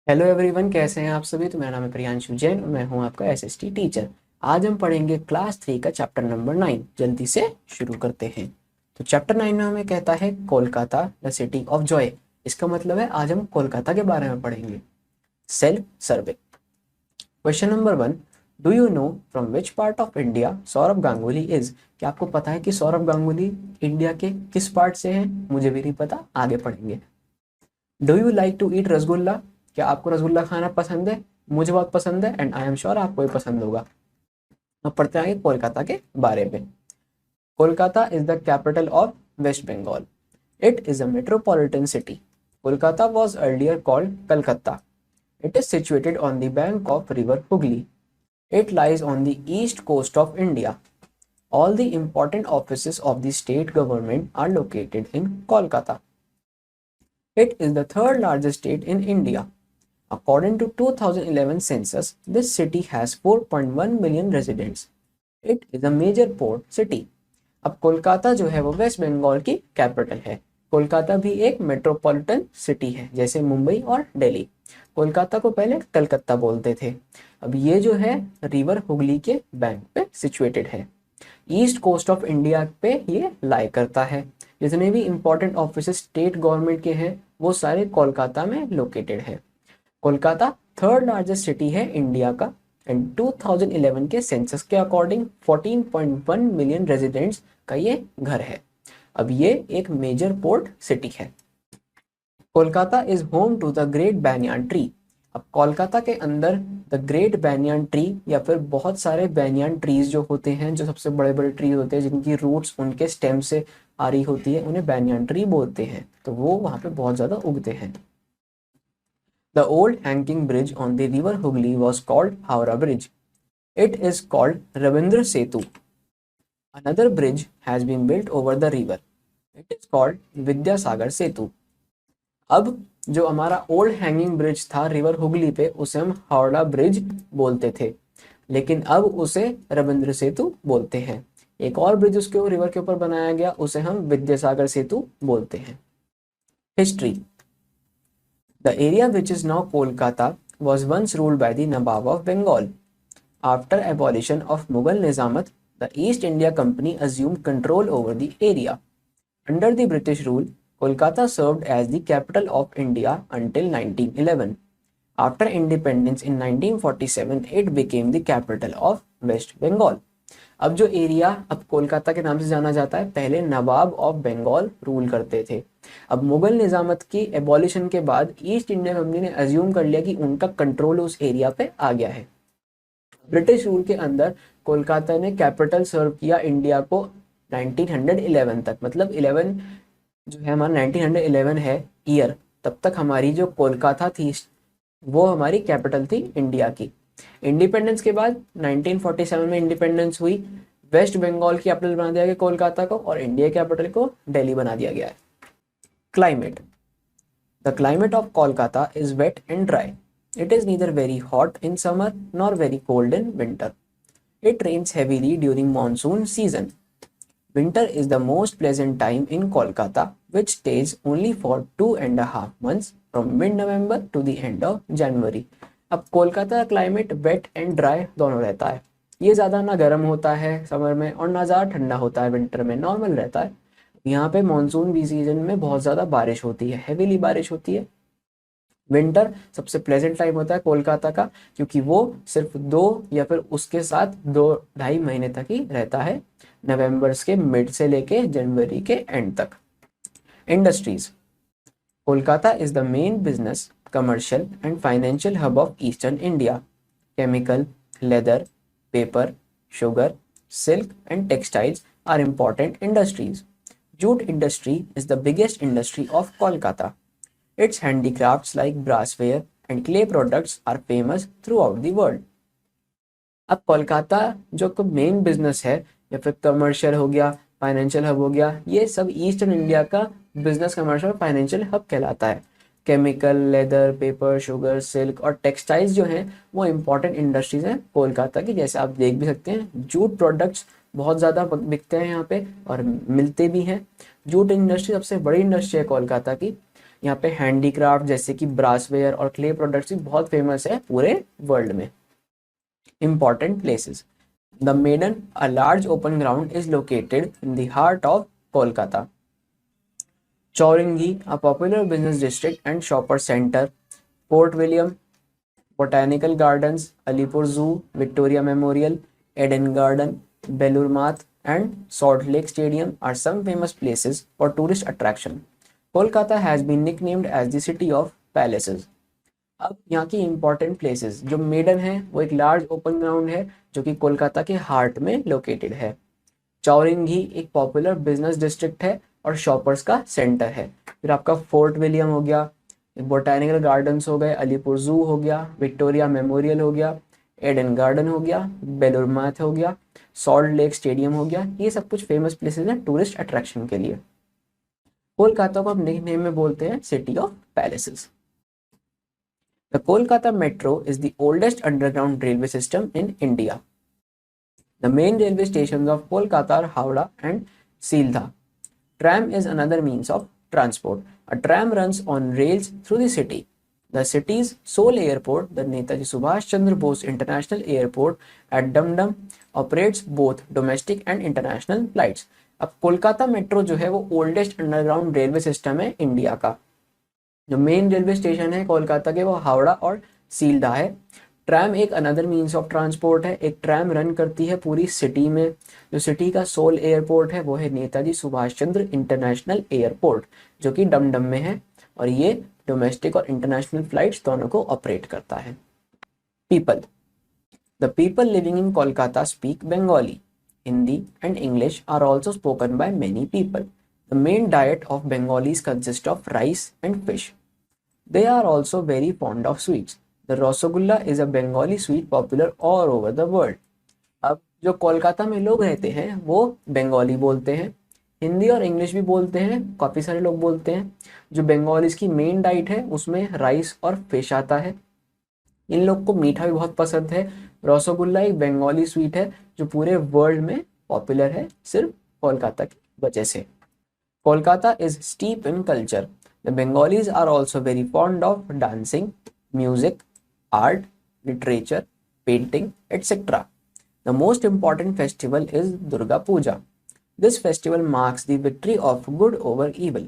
Hello everyone, कैसे हैं आप सभी। तो मेरा नाम है प्रियांशु जैन और मैं हूं आपका एसएसटी टीचर। आज हम पढ़ेंगे क्लास 3 का चैप्टर नंबर 9। जल्दी से शुरू करते हैं। तो चैप्टर 9 में हमें कहता है Kolkata the city of Joy. इसका मतलब है आज हम कोलकाता के बारे में पढ़ेंगे। Self survey. Question number 1, do you know from which part of India Saurabh Ganguly is. क्या आपको पता है कि सौरभ गांगुली इंडिया के किस पार्ट से हैं? मुझे भी नहीं पता, आगे पढ़ेंगे। Do you like to eat rasgulla. क्या आपको रसगुल्ला खाना पसंद है? मुझे बहुत पसंद है एंड आई एम श्योर आपको भी पसंद होगा। अब पढ़ते हैं कोलकाता के बारे में। Kolkata is the capital of West Bengal. It is a metropolitan city. Kolkata was earlier called Calcutta. It is situated on the bank of river Hooghly. It lies on the east coast of India. All the important offices of the state government are located in Kolkata. It is the third largest state in India. According to 2011 census, this city has 4.1 million residents. It is a major port city. अब कोलकाता जो है वो waste Bengal की capital है। कोलकाता भी एक metropolitan city है, जैसे मुंबई और दिल्ली। कोलकाता को पहले कलकत्ता बोलते थे। अब ये जो है रिवर हुगली के बैंक पे सिचुएटेड है। ईस्ट कोस्ट ऑफ इंडिया पे ये लाई करता है। जितने भी इंपॉर्टेंट ऑफिस स्टेट गवर्नमेंट के हैं वो सारे कोलकाता में लोकेटेड है। कोलकाता थर्ड लार्जेस्ट सिटी है इंडिया का एंड 2011 के सेंसस के अकॉर्डिंग 14.1 मिलियन रेजिडेंट्स का ये घर है। अब ये एक मेजर पोर्ट सिटी है। Kolkata is home to the great banyan tree. अब कोलकाता के अंदर द ग्रेट बैनियान ट्री या फिर बहुत सारे बैनियान ट्रीज जो होते हैं, जो सबसे बड़े बड़े ट्री होते हैं जिनकी रूट्स उनके स्टेम से आ रही होती है, उन्हें बैनियान ट्री बोलते हैं। तो वो वहाँ पे बहुत ज़्यादा उगते हैं। The old hanging bridge on the river Hooghly was called Howrah Bridge. It is called Rabindra Setu. Another bridge has been built over the river. It is called Vidyasagar Setu. अब जो हमारा ओल्ड हैंगिंग ब्रिज था river Hooghly पे, उसे हम Howrah bridge बोलते थे, लेकिन अब उसे रविंद्र सेतु बोलते हैं। एक और ब्रिज उसके रिवर के ऊपर बनाया गया, उसे हम विद्यासागर सेतु बोलते हैं। History. The area which is now Kolkata was once ruled by the Nawab of Bengal. After abolition of Mughal Nizamat, the East India Company assumed control over the area. Under the British rule, Kolkata served as the capital of India until 1911. After independence in 1947, it became the capital of West Bengal. अब जो area अब कोलकाता के नाम से जाना जाता है, पहले नवाब ऑफ बंगाल रूल करते थे। अब मुगल निजामत की एबॉलिशन के बाद ईस्ट इंडिया कंपनी ने अज्यूम कर लिया कि उनका कंट्रोल उस एरिया पे आ गया है। ब्रिटिश रूल के अंदर कोलकाता ने कैपिटल सर्व किया इंडिया को 1911 तक, मतलब 11 जो है हमारा 1911 है ईयर, तब तक हमारी जो कोलकाता थी वो हमारी कैपिटल थी इंडिया की। इंडिपेंडेंस के बाद 1947 में इंडिपेंडेंस हुई, वेस्ट बंगाल की कैपिटल बना दिया गया कोलकाता को और इंडिया कैपिटल को दिल्ली बना दिया गया है। Climate. The climate of Kolkata is wet and dry. It is neither very hot in summer nor very cold in winter. It rains heavily during monsoon season. Winter is the most pleasant time in Kolkata, which stays only for 2.5 months from mid-November to the end of January. अब कोलकाता का climate wait and dry दोनों रहता है। ये ज़्यादा ना गर्म होता है समर में और ना ज़्यादा ठंडा होता है विंटर में, नॉर्मल रहता है। यहाँ पे मानसून भी सीजन में बहुत ज़्यादा बारिश होती है, हेवीली बारिश होती है। विंटर सबसे प्लेजेंट टाइम होता है कोलकाता का, क्योंकि वो सिर्फ 2 या फिर उसके साथ 2-2.5 महीने तक ही रहता है, नवंबर के मिड से लेके जनवरी के एंड तक। Industries. Kolkata is the main business, commercial and financial hub of eastern India. Chemical, leather, paper, sugar, silk and textiles are important industries. Jute industry is the biggest industry of Kolkata. Its handicrafts like brassware and clay products are famous throughout the world. अब कोलकाता जो main business है या फिर commercial हो गया, financial hub हो गया, ये सब ईस्टर्न इंडिया का बिजनेस, कमर्शियल, फाइनेंशियल हब कहलाता है। Chemical, leather, paper, sugar, silk और टेक्सटाइल्स जो हैं वो इम्पॉर्टेंट इंडस्ट्रीज हैं कोलकाता की। जैसे आप देख भी सकते हैं जूट प्रोडक्ट्स बहुत ज़्यादा बिकते हैं यहाँ पे और मिलते भी हैं। जूट इंडस्ट्री सबसे बड़ी इंडस्ट्री है कोलकाता की। यहाँ पे हैंडीक्राफ्ट जैसे कि ब्रासवेयर और क्ले प्रोडक्ट्स भी बहुत फेमस है पूरे वर्ल्ड में। Important places. The Maidan, a large open ground, is located in the heart of Kolkata. Chowringhee, a popular business district and shopper center. Fort William, Botanical Gardens, Alipur Zoo, Victoria Memorial, Eden Garden, Belur Math, and Salt Lake Stadium are some famous places for tourist attraction. Kolkata has been nicknamed as the city of palaces. अब यहाँ की important places, जो maiden है वो एक large open ground है जो कि कोलकाता के हार्ट में लोकेटेड है। चौरिंगी एक पॉपुलर बिजनेस डिस्ट्रिक्ट है और शॉपर्स का सेंटर है। फिर आपका फोर्ट विलियम हो गया, बोटानिकल गार्डन्स हो गए, अलीपुर जू हो गया, विक्टोरिया मेमोरियल हो गया, एडन गार्डन हो गया, बेलूर मठ हो गया, सॉल्ट लेक स्टेडियम हो गया। ये सब कुछ फेमस प्लेसेस हैं टूरिस्ट अट्रैक्शन के लिए। कोलकाता को हम निकनेम में बोलते हैं city of palaces. The Kolkata metro is the oldest underground railway system in India. The main railway stations of Kolkata are Howrah and Sealdah. Tram is another means of transport. A tram runs on rails through the city. The city's sole airport, the Netaji Subhash Chandra Bose International Airport at Dum Dum, operates both domestic and international flights. अब Kolkata metro जो है वो oldest underground railway system है India का। जो main railway station है कोलकाता के वो हावड़ा और सीलदा है। ट्रैम एक अनदर मीन्स ऑफ ट्रांसपोर्ट है। एक ट्रैम रन करती है पूरी सिटी में। जो सिटी का सोल एयरपोर्ट है वो है नेताजी सुभाष चंद्र इंटरनेशनल एयरपोर्ट जो कि डमडम में है, और ये डोमेस्टिक और इंटरनेशनल फ्लाइट्स दोनों को ऑपरेट करता है। People. The people living in Kolkata speak Bengali. Hindi and English are also spoken by many people. The main diet of Bengalis consist of rice and fish. They are also very fond of sweets. The Rasgulla is a Bengali sweet popular all over the world. अब जो कोलकाता में लोग रहते हैं वो बंगाली बोलते हैं, हिंदी और इंग्लिश भी बोलते हैं, काफ़ी सारे लोग बोलते हैं। जो बंगालीज की मेन डाइट है उसमें राइस और फिश आता है। इन लोग को मीठा भी बहुत पसंद है। रसगुल्ला एक बंगाली स्वीट है जो पूरे वर्ल्ड में पॉपुलर है सिर्फ कोलकाता की वजह से। Kolkata is steep in culture. The Bengalis are also very fond of dancing, music, art, literature, painting, etc. The most important festival is Durga Puja. This festival marks the victory of good over evil.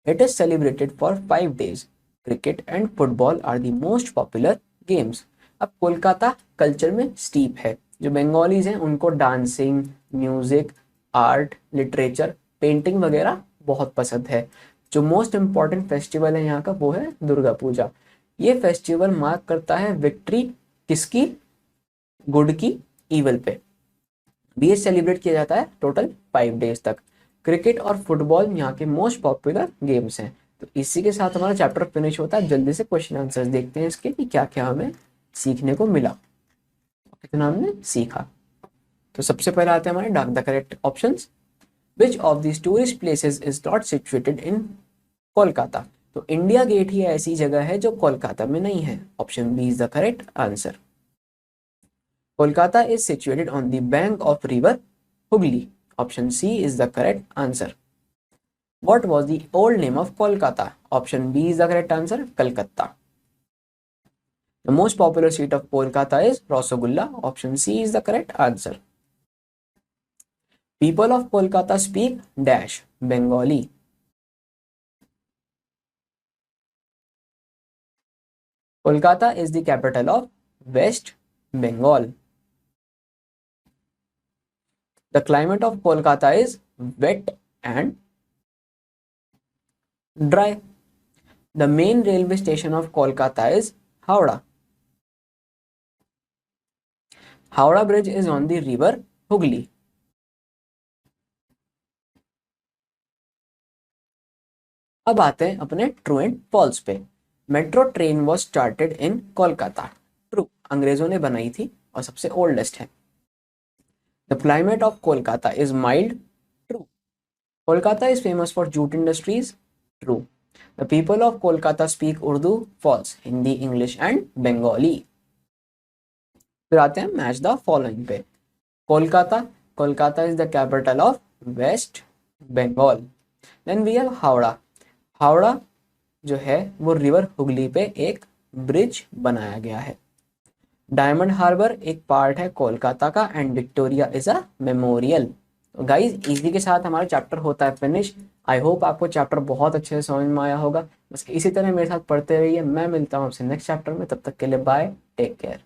It is celebrated for 5 days. Cricket and football are the most popular games. अब Kolkata culture में steep है। जो Bengalis हैं उनको dancing, music, art, literature, painting वगैरह बहुत पसंद है। जो मोस्ट इम्पॉर्टेंट फेस्टिवल है यहाँ का वो है दुर्गा पूजा। ये फेस्टिवल मार्क करता है विक्ट्री किसकी, गुड की ईवल पे। ये सेलिब्रेट किया जाता है टोटल 5 डेज तक। क्रिकेट और फुटबॉल यहाँ के मोस्ट पॉपुलर गेम्स हैं। तो इसी के साथ हमारा चैप्टर फिनिश होता है। जल्दी से क्वेश्चन आंसर्स देखते हैं इसके कि क्या क्या हमें सीखने को मिला, कितना हमने सीखा। तो सबसे पहले आते हैं हमारे the correct options. Which of these tourist places is not situated in Kolkata? तो इंडिया गेट ही ऐसी जगह है जो कोलकाता में नहीं है। Option B is the correct answer. Kolkata is situated on the bank of river Hooghly. Option C is the correct answer. What was the old name of Kolkata? Option B is the correct answer, Calcutta. The most popular sweet of Kolkata is Rasgulla. Option C is the correct answer. People of Kolkata speak dash Bengali. Kolkata is the capital of West Bengal. The climate of Kolkata is wet and dry. The main railway station of Kolkata is Howrah. Howrah Bridge is on the river Hooghly. अब आते हैं अपने true and false पे। Metro train was started in Kolkata. True, अंग्रेजों ने बनाई थी और सबसे ओल्डेस्ट है। The climate of Kolkata is mild. True. Kolkata is famous for jute industries. True. The people of Kolkata speak Urdu. False. Hindi, English and Bengali. फिर आते हैं मैच द फॉलोइंग पे। Kolkata, Kolkata is the capital of West Bengal. Then we have Howrah. Howrah जो है वो river Hooghly पे एक bridge बनाया गया है। डायमंड हार्बर एक पार्ट है कोलकाता का and Victoria is a memorial. तो गाइज इसी के साथ हमारा चैप्टर होता है फिनिश। आई होप आपको चैप्टर बहुत अच्छे से समझ में आया होगा। बस इसी तरह मेरे साथ पढ़ते रहिए। मैं मिलता हूँ आपसे नेक्स्ट चैप्टर में, तब तक के लिए बाय, टेक केयर।